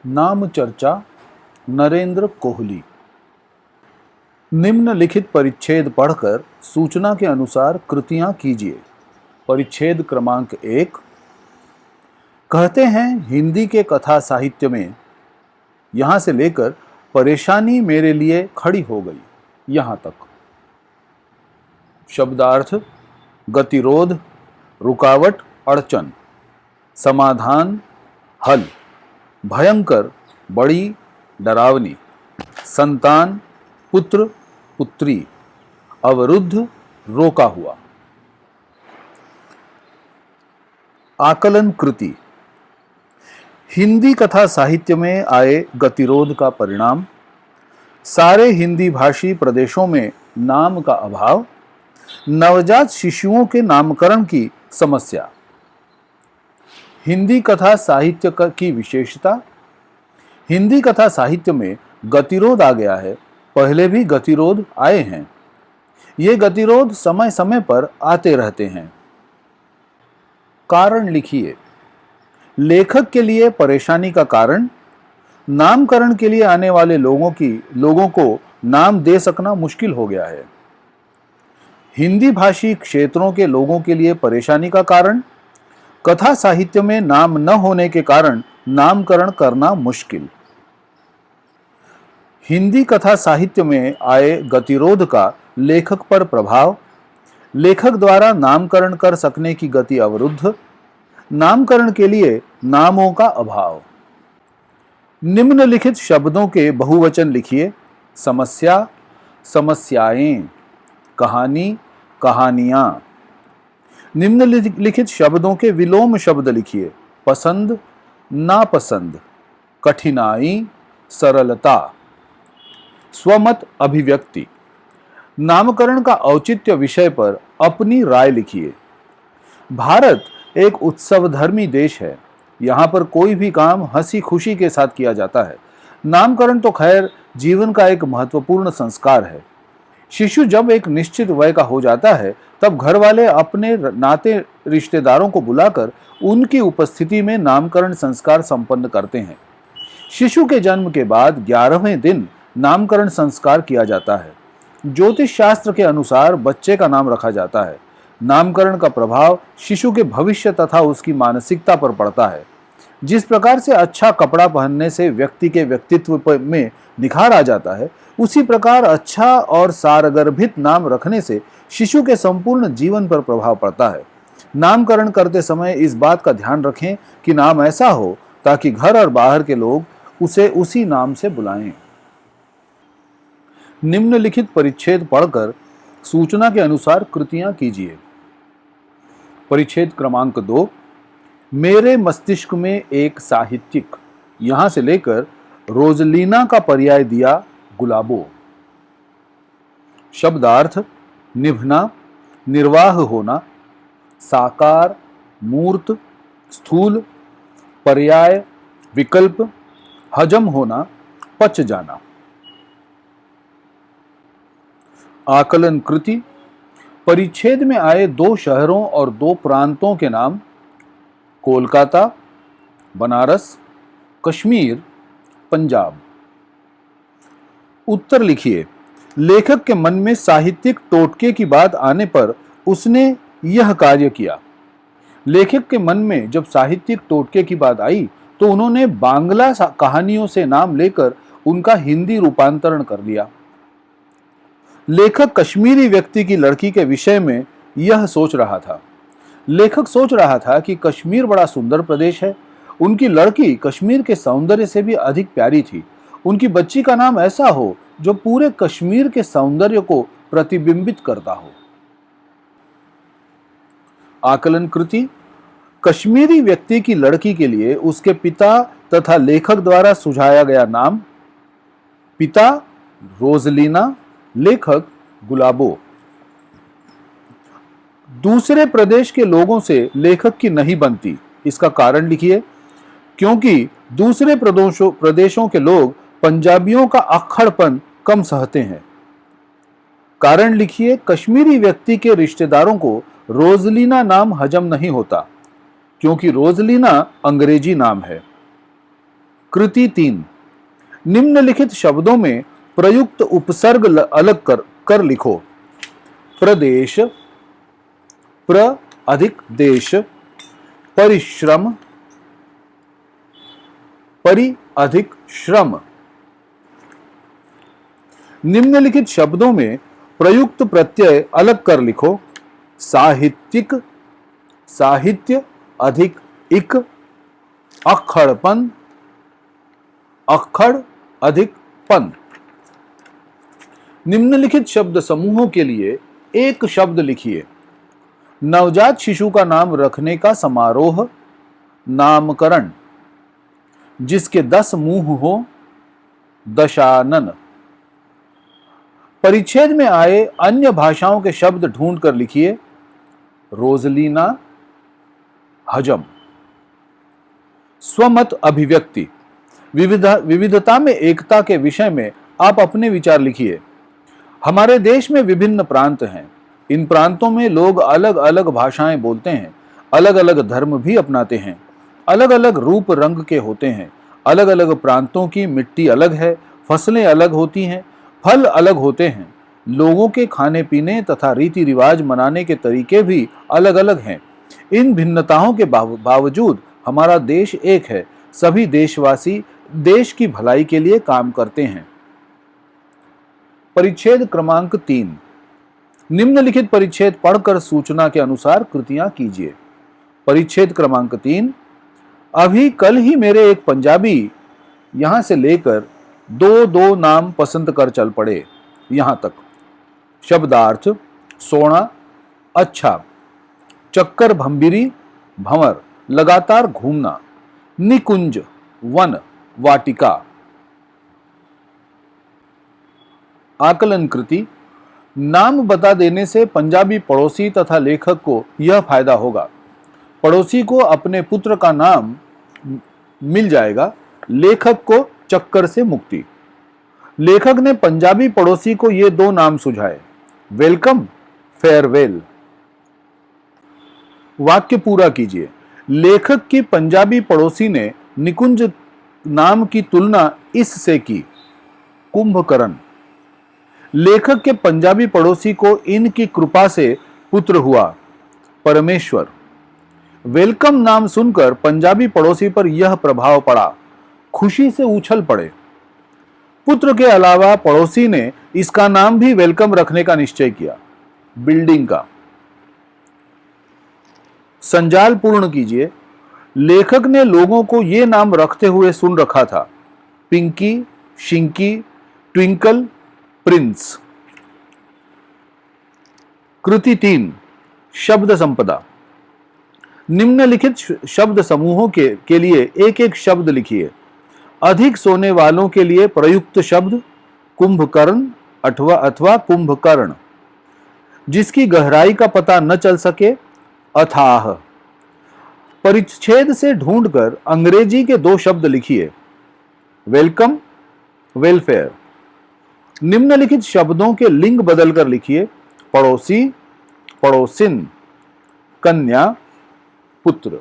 नाम चर्चा नरेंद्र कोहली। निम्नलिखित परिच्छेद पढ़कर सूचना के अनुसार कृतियां कीजिए। परिच्छेद क्रमांक 1। कहते हैं हिंदी के कथा साहित्य में यहां से लेकर परेशानी मेरे लिए खड़ी हो गई यहां तक। शब्दार्थ: गतिरोध, रुकावट, अड़चन। समाधान: हल। भयंकर, बड़ी, डरावनी। संतान: पुत्र, पुत्री। अवरुद्ध, रोका हुआ। आकलन कृति। हिंदी कथा साहित्य में आए गतिरोध का परिणाम, सारे हिंदी भाषी प्रदेशों में नाम का अभाव, नवजात शिशुओं के नामकरण की समस्या। हिंदी कथा साहित्य की विशेषता: हिंदी कथा साहित्य में गतिरोध आ गया है। पहले भी गतिरोध आए हैं। ये गतिरोध समय समय पर आते रहते हैं। कारण लिखिए। लेखक के लिए परेशानी का कारण: नामकरण के लिए आने वाले लोगों को नाम दे सकना मुश्किल हो गया है। हिंदी भाषी क्षेत्रों के लोगों के लिए परेशानी का कारण: कथा साहित्य में नाम न होने के कारण नामकरण करना मुश्किल। हिंदी कथा साहित्य में आए गतिरोध का लेखक पर प्रभाव: लेखक द्वारा नामकरण कर सकने की गति अवरुद्ध, नामकरण के लिए नामों का अभाव। निम्नलिखित शब्दों के बहुवचन लिखिए। समस्या, समस्याएं। कहानी, कहानियां। निम्नलिखित शब्दों के विलोम शब्द लिखिए। पसंद, नापसंद। कठिनाई, सरलता। स्वमत अभिव्यक्ति। नामकरण का औचित्य विषय पर अपनी राय लिखिए। भारत एक उत्सवधर्मी देश है। यहाँ पर कोई भी काम हंसी खुशी के साथ किया जाता है। नामकरण तो खैर जीवन का एक महत्वपूर्ण संस्कार है। शिशु जब एक निश्चित वय का हो जाता है तब घर वाले अपने नाते रिश्तेदारों को बुलाकर उनकी उपस्थिति में नामकरण संस्कार संपन्न करते हैं। शिशु के जन्म के बाद 11वें दिन नामकरण संस्कार किया जाता है। ज्योतिष शास्त्र के अनुसार बच्चे का नाम रखा जाता है। नामकरण का प्रभाव शिशु के भविष्य तथा उसकी मानसिकता पर पड़ता है। जिस प्रकार से अच्छा कपड़ा पहनने से व्यक्ति के व्यक्तित्व में निखार आ जाता है, उसी प्रकार अच्छा और सारगर्भित नाम रखने से शिशु के संपूर्ण जीवन पर प्रभाव पड़ता है। नामकरण करते समय इस बात का ध्यान रखें कि नाम ऐसा हो ताकि घर और बाहर के लोग उसे उसी नाम से बुलाएं। निम्नलिखित परिच्छेद पढ़कर सूचना के अनुसार कृतियां कीजिए। परिच्छेद क्रमांक 2। मेरे मस्तिष्क में एक साहित्यिक। यहां से लेकर रोजलीना का पर्याय दिया गुलाबो। शब्दार्थ: निभना, निर्वाह होना। साकार, मूर्त, स्थूल। पर्याय: विकल्प। हजम होना, पच जाना। आकलन कृति। परिच्छेद में आए 2 शहरों और 2 प्रांतों के नाम: कोलकाता, बनारस, कश्मीर, पंजाब। उत्तर लिखिए। लेखक के मन में साहित्यिक टोटके की बात आने पर उसने यह कार्य किया। लेखक के मन में जब साहित्यिक टोटके की बात आई तो उन्होंने बांग्ला कहानियों से नाम लेकर उनका हिंदी रूपांतरण कर लिया। लेखक कश्मीरी व्यक्ति की लड़की के विषय में यह सोच रहा था। लेखक सोच रहा था कि कश्मीर बड़ा सुंदर प्रदेश है। उनकी लड़की कश्मीर के सौंदर्य से भी अधिक प्यारी थी। उनकी बच्ची का नाम ऐसा हो जो पूरे कश्मीर के सौंदर्य को प्रतिबिंबित करता हो। आकलन कृति। कश्मीरी व्यक्ति की लड़की के लिए उसके पिता तथा लेखक द्वारा सुझाया गया नाम: पिता रोजलीना, लेखक गुलाबो। दूसरे प्रदेश के लोगों से लेखक की नहीं बनती। इसका कारण लिखिए। क्योंकि दूसरे प्रदेशों के लोग पंजाबियों का अक्खड़पन कम सहते हैं। कारण लिखिए। कश्मीरी व्यक्ति के रिश्तेदारों को रोजलीना नाम हजम नहीं होता, क्योंकि रोजलीना अंग्रेजी नाम है। कृति 3। निम्नलिखित शब्दों में प्रयुक्त उपसर्ग अलग कर लिखो। प्रदेश, प्र अधिक देश, परिश्रम, परि अधिक श्रम। निम्नलिखित शब्दों में प्रयुक्त प्रत्यय अलग कर लिखो। साहित्यिक, साहित्य अधिक इक, अक्खड़पन, अक्खड़ अधिक पन। निम्नलिखित शब्द समूहों के लिए एक शब्द लिखिए। नवजात शिशु का नाम रखने का समारोह, नामकरण। जिसके 10 मुंह हो, दशानन। परिच्छेद में आए अन्य भाषाओं के शब्द ढूंढ कर लिखिए। रोजलीना, हजम। स्वमत अभिव्यक्ति। विविधता में एकता के विषय में आप अपने विचार लिखिए। हमारे देश में विभिन्न प्रांत हैं। इन प्रांतों में लोग अलग अलग भाषाएं बोलते हैं, अलग अलग धर्म भी अपनाते हैं, अलग अलग रूप रंग के होते हैं। अलग अलग प्रांतों की मिट्टी अलग है, फसलें अलग होती हैं, फल अलग होते हैं। लोगों के खाने पीने तथा रीति रिवाज मनाने के तरीके भी अलग अलग हैं। इन भिन्नताओं के बावजूद हमारा देश एक है। सभी देशवासी देश की भलाई के लिए काम करते हैं। परिच्छेद क्रमांक 3। निम्नलिखित परिच्छेद पढ़कर सूचना के अनुसार कृतियां कीजिए। परिच्छेद क्रमांक 3। अभी कल ही मेरे एक पंजाबी यहां से लेकर दो नाम पसंद कर चल पड़े, यहां तक। शब्दार्थ: सोना, अच्छा। चक्कर भंबिरी, भंवर, लगातार घूमना। निकुंज, वन, वाटिका। आकलन कृति। नाम बता देने से पंजाबी पड़ोसी तथा लेखक को यह फायदा होगा, पड़ोसी को अपने पुत्र का नाम मिल जाएगा, लेखक को चक्कर से मुक्ति। लेखक ने पंजाबी पड़ोसी को ये 2 नाम सुझाए, वेलकम, फेयरवेल। वाक्य पूरा कीजिए। लेखक की पंजाबी पड़ोसी ने निकुंज नाम की तुलना इससे की, कुंभकर्ण। लेखक के पंजाबी पड़ोसी को इनकी कृपा से पुत्र हुआ, परमेश्वर। वेलकम नाम सुनकर पंजाबी पड़ोसी पर यह प्रभाव पड़ा, खुशी से उछल पड़े। पुत्र के अलावा पड़ोसी ने इसका नाम भी वेलकम रखने का निश्चय किया, बिल्डिंग का। संजाल पूर्ण कीजिए। लेखक ने लोगों को ये नाम रखते हुए सुन रखा था, पिंकी, शिंकी, ट्विंकल, प्रिंस। कृति 3। शब्द संपदा। निम्नलिखित शब्द समूहों के लिए एक एक शब्द लिखिए। अधिक सोने वालों के लिए प्रयुक्त शब्द कुंभकर्ण अथवा कुंभकर्ण। जिसकी गहराई का पता न चल सके, अथाह। परिच्छेद से ढूंढकर अंग्रेजी के 2 शब्द लिखिए, वेलकम, वेलफेयर। निम्नलिखित शब्दों के लिंग बदलकर लिखिए, पड़ोसी, पड़ोसिन, कन्या, पुत्र।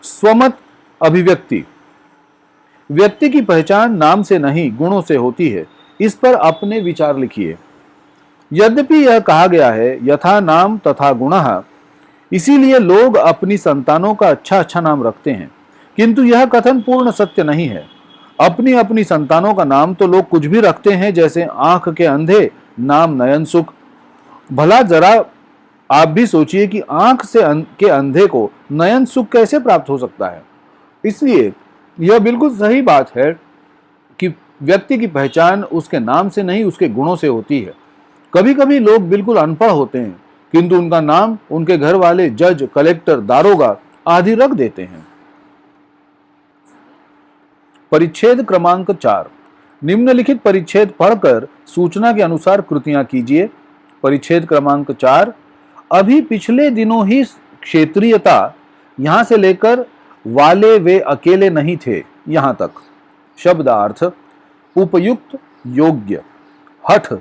स्वमत अभिव्यक्ति। व्यक्ति की पहचान नाम से नहीं गुणों से होती है। इस पर अपने विचार लिखिए। यद्यपि यह कहा गया है यथा नाम तथा गुणः, इसीलिए लोग अपनी संतानों का अच्छा नाम रखते हैं, किंतु यह कथन पूर्ण सत्य नहीं है। अपनी अपनी संतानों का नाम तो लोग कुछ भी रखते हैं, जैसे आंख के अंधे नाम नयन सुख। भला जरा आप भी सोचिए कि आंख से के अंधे को नयन सुख कैसे प्राप्त हो सकता है। इसलिए यह बिल्कुल सही बात है कि व्यक्ति की पहचान उसके नाम से नहीं उसके गुणों से होती है। कभी कभी लोग बिल्कुल अनपढ़ होते हैं, किंतु उनका नाम उनके घर वाले जज, कलेक्टर, दारोगा आदि रख देते हैं। परिच्छेद क्रमांक 4। निम्नलिखित परिच्छेद पढ़कर सूचना के अनुसार कृतियां कीजिए। परिच्छेद क्रमांक 4। अभी पिछले दिनों ही क्षेत्रीयता, यहां से लेकर वाले वे अकेले नहीं थे, यहां तक। शब्दार्थ: उपयुक्त, योग्य, हठ,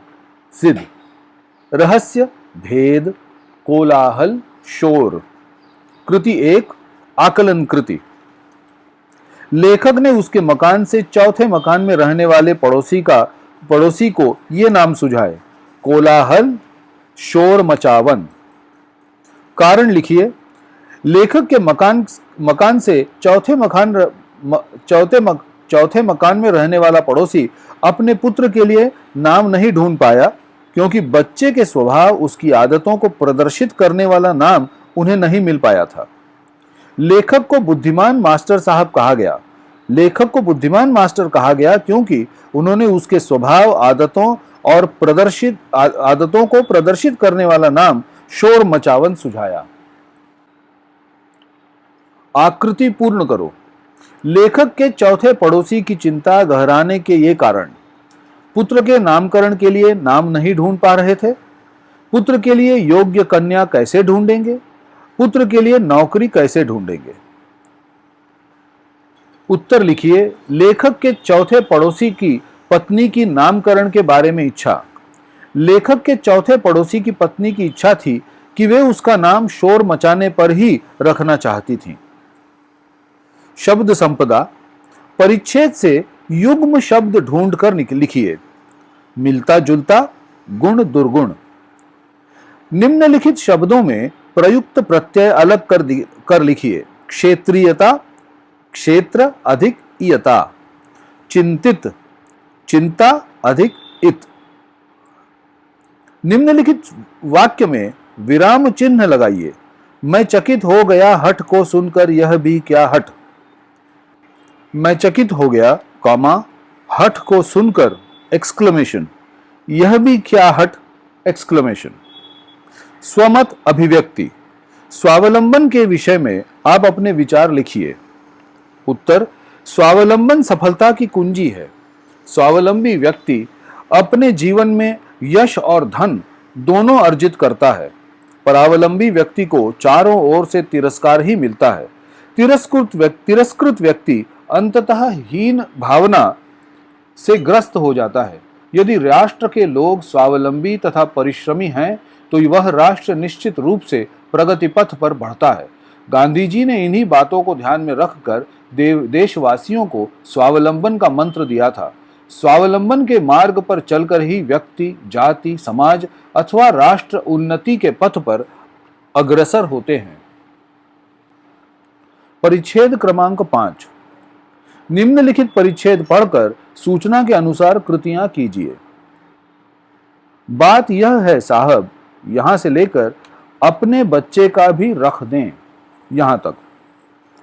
सिद्ध, रहस्य, भेद, कोलाहल, शोर। कृति 1। आकलन कृति। लेखक ने उसके मकान से चौथे मकान में रहने वाले पड़ोसी को ये नाम सुझाए: कोलाहल, शोर मचावन। कारण लिखिए। लेखक के मकान से चौथे मकान में रहने वाला पड़ोसी अपने पुत्र के लिए नाम नहीं ढूंढ पाया, क्योंकि बच्चे के स्वभाव, उसकी आदतों को प्रदर्शित करने वाला नाम उन्हें नहीं मिल पाया था। लेखक को बुद्धिमान मास्टर साहब कहा गया। लेखक को बुद्धिमान मास्टर कहा गया क्योंकि उन्होंने उसके स्वभाव, आदतों को प्रदर्शित करने वाला नाम शोर मचावन सुझाया। आकृति पूर्ण करो। लेखक के चौथे पड़ोसी की चिंता गहराने के ये कारण: पुत्र के नामकरण के लिए नाम नहीं ढूंढ पा रहे थे, पुत्र के लिए योग्य कन्या कैसे ढूंढेंगे, पुत्र के लिए नौकरी कैसे ढूंढेंगे। उत्तर लिखिए। लेखक के चौथे पड़ोसी की पत्नी की नामकरण के बारे में इच्छा। लेखक के चौथे पड़ोसी की पत्नी की इच्छा थी कि वे उसका नाम शोर मचाने पर ही रखना चाहती थीं। शब्द संपदा। परिच्छेद से युग्म शब्द ढूंढकर लिखिए: मिलता जुलता, गुण दुर्गुण। निम्नलिखित शब्दों में प्रयुक्त प्रत्यय अलग कर लिखिए: क्षेत्रीयता, क्षेत्र अधिक इयता, चिंतित, चिंता अधिक इत। निम्नलिखित वाक्य में विराम चिन्ह लगाइए: मैं चकित हो गया हठ को सुनकर, यह भी क्या हठ। मैं चकित हो गया, कॉमा, हठ को सुनकर, एक्सक्लेमेशन, यह भी क्या हठ, एक्सक्लेमेशन। स्वमत अभिव्यक्ति। स्वावलंबन के विषय में आप अपने विचार लिखिए। उत्तर: स्वावलंबन सफलता की कुंजी है। स्वावलंबी व्यक्ति अपने जीवन में यश और धन दोनों अर्जित करता है। परावलंबी व्यक्ति को चारों ओर से तिरस्कार ही मिलता है। तिरस्कृत व्यक्ति अंततः हीन भावना से ग्रस्त हो जाता है। यदि राष्ट्र के लोग स्वावलंबी तथा परिश्रमी हैं, तो वह राष्ट्र निश्चित रूप से प्रगति पथ पर बढ़ता है। गांधी जी ने इन्हीं बातों को ध्यान में रखकर देशवासियों को स्वावलंबन का मंत्र दिया था। स्वावलंबन के मार्ग पर चलकर ही व्यक्ति, जाति, समाज अथवा राष्ट्र उन्नति के पथ पर अग्रसर होते हैं। परिच्छेद क्रमांक 5। निम्नलिखित परिच्छेद पढ़कर सूचना के अनुसार कृतियां कीजिए। बात यह है साहब, यहां से लेकर अपने बच्चे का भी रख दें, यहां तक।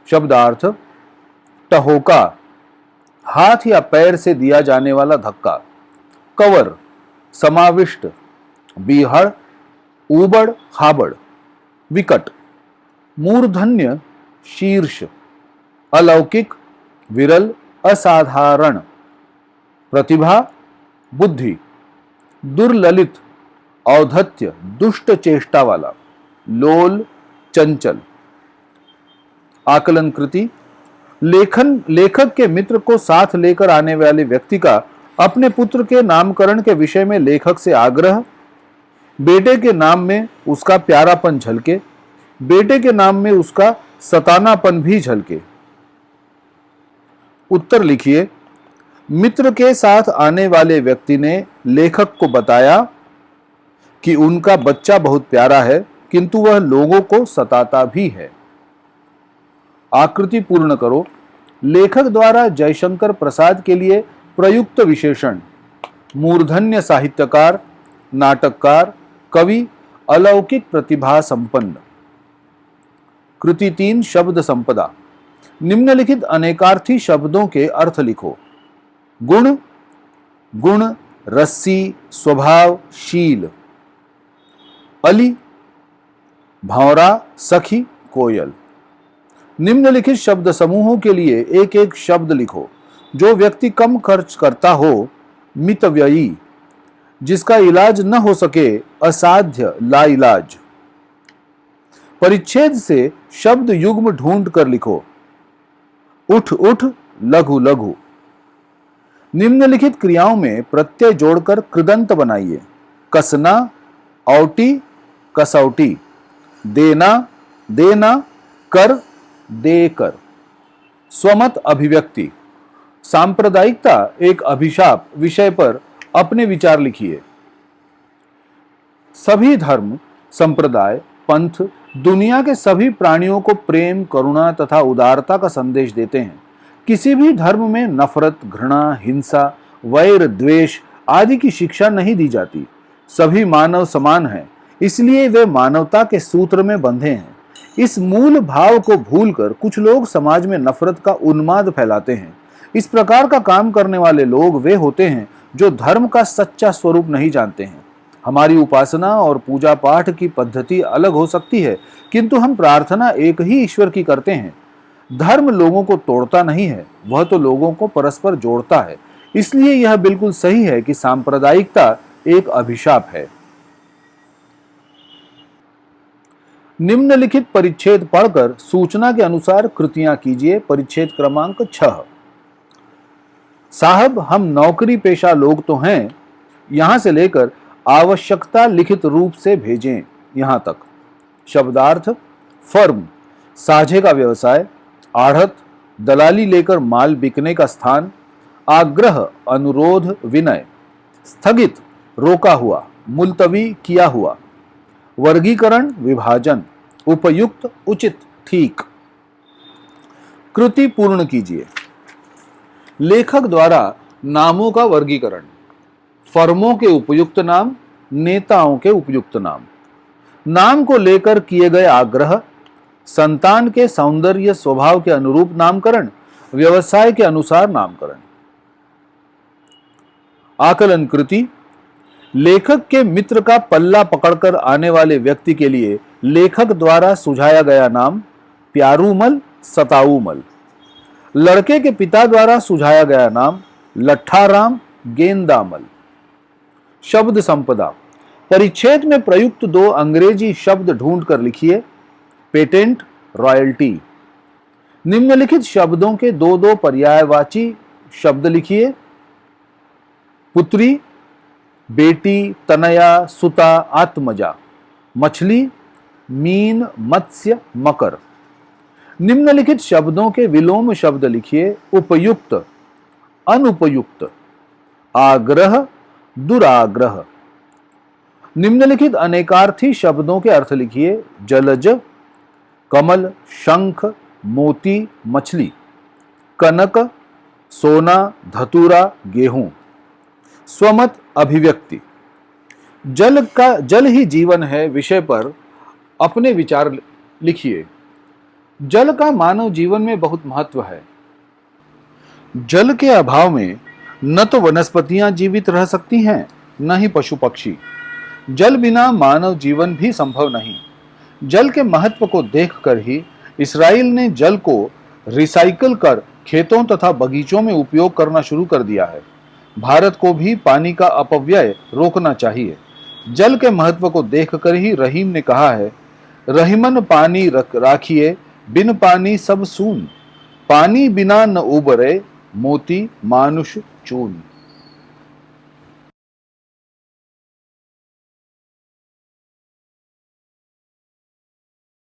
शब्दार्थ: टहोका, हाथ या पैर से दिया जाने वाला धक्का। कवर, समाविष्ट, बीहड़, ऊबड़ खाबड़। विकट, मूर्धन्य, शीर्ष। अलौकिक, विरल, असाधारण। प्रतिभा, बुद्धि। दुर्ललित, औद्धत्य, दुष्ट चेष्टा वाला। लोल, चंचल। आकलन कृति। लेखक के मित्र को साथ लेकर आने वाले व्यक्ति का अपने पुत्र के नामकरण के विषय में लेखक से आग्रह। बेटे के नाम में उसका प्यारापन झलके, बेटे के नाम में उसका सतानापन भी झलके। उत्तर लिखिए। मित्र के साथ आने वाले व्यक्ति ने लेखक को बताया कि उनका बच्चा बहुत प्यारा है, किंतु वह लोगों को सताता भी है। आकृति पूर्ण करो। लेखक द्वारा जयशंकर प्रसाद के लिए प्रयुक्त विशेषण: मूर्धन्य साहित्यकार, नाटककार, कवि, अलौकिक प्रतिभा संपन्न। कृति 3 शब्द संपदा। निम्नलिखित अनेकार्थी शब्दों के अर्थ लिखो। गुण, गुण, रस्सी, स्वभाव, शील। अली, भौरा, सखी, कोयल। निम्नलिखित शब्द समूहों के लिए एक एक शब्द लिखो। जो व्यक्ति कम खर्च करता हो, मितव्ययी। जिसका इलाज न हो सके, असाध्य, लाइलाज। परिच्छेद से शब्द युग्म ढूंढ कर लिखो। उठ उठ, लघु लघु। निम्नलिखित क्रियाओं में प्रत्यय जोड़कर कृदंत बनाइए। कसना, औटी, कसौटी। देना, देना, कर, देकर। स्वमत अभिव्यक्ति। सांप्रदायिकता एक अभिशाप विषय पर अपने विचार लिखिए। सभी धर्म, संप्रदाय, पंथ दुनिया के सभी प्राणियों को प्रेम, करुणा तथा उदारता का संदेश देते हैं। किसी भी धर्म में नफरत, घृणा, हिंसा, वैर, द्वेष आदि की शिक्षा नहीं दी जाती। सभी मानव समान हैं, इसलिए वे मानवता के सूत्र में बंधे हैं। इस मूल भाव को भूलकर कुछ लोग समाज में नफरत का उन्माद फैलाते हैं। इस प्रकार का काम करने वाले लोग वे होते हैं जो धर्म का सच्चा स्वरूप नहीं जानते हैं। हमारी उपासना और पूजा पाठ की पद्धति अलग हो सकती है, किंतु हम प्रार्थना एक ही ईश्वर की करते हैं। धर्म लोगों को तोड़ता नहीं है, वह तो लोगों को परस्पर जोड़ता है। इसलिए यह बिल्कुल सही है कि सांप्रदायिकता एक अभिशाप है। निम्नलिखित परिच्छेद पढ़कर सूचना के अनुसार कृतियां कीजिए। परिच्छेद क्रमांक 6। साहब, हम नौकरी पेशा लोग तो हैं, यहां से लेकर आवश्यकता लिखित रूप से भेजें यहां तक। शब्दार्थ: फर्म, साझे का व्यवसाय, आढ़त, दलाली लेकर माल बिकने का स्थान, आग्रह, अनुरोध, विनय, स्थगित, रोका हुआ, मुलतवी किया हुआ, वर्गीकरण, विभाजन, उपयुक्त, उचित, ठीक। कृति पूर्ण कीजिए। लेखक द्वारा नामों का वर्गीकरण। फर्मों के उपयुक्त नाम, नेताओं के उपयुक्त नाम, नाम को लेकर किए गए आग्रह, संतान के सौंदर्य स्वभाव के अनुरूप नामकरण, व्यवसाय के अनुसार नामकरण। आकलन कृति। लेखक के मित्र का पल्ला पकड़कर आने वाले व्यक्ति के लिए लेखक द्वारा सुझाया गया नाम प्यारूमल, सताऊमल। लड़के के पिता द्वारा सुझाया गया नाम लट्ठाराम, गेंदामल। शब्द संपदा। परिच्छेद में प्रयुक्त 2 अंग्रेजी शब्द ढूंढकर लिखिए। Patent, royalty. निम्नलिखित शब्दों के 2-2 पर्यायवाची शब्द लिखिए। पुत्री, बेटी, तनया, सुता, आत्मजा। मछली, मीन, मत्स्य, मकर। निम्नलिखित शब्दों के विलोम शब्द लिखिए। उपयुक्त, अनुपयुक्त, आग्रह, दुराग्रह। निम्नलिखित अनेकार्थी शब्दों के अर्थ लिखिए। जलज, कमल, शंख, मोती, मछली, कनक, सोना, धतूरा, गेहूं। स्वमत अभिव्यक्ति। जल ही जीवन है विषय पर अपने विचार लिखिए। जल का मानव जीवन में बहुत महत्व है। जल के अभाव में न तो वनस्पतियां जीवित रह सकती हैं, न ही पशु पक्षी। जल बिना मानव जीवन भी संभव नहीं। जल के महत्व को देखकर ही इसराइल ने जल को रिसाइकल कर खेतों तथा बगीचों में उपयोग करना शुरू कर दिया है। भारत को भी पानी का अपव्यय रोकना चाहिए। जल के महत्व को देखकर ही रहीम ने कहा है, रहीमन पानी राखिए, बिन पानी सब सून, पानी बिना न उबरे, मोती मानुष चून।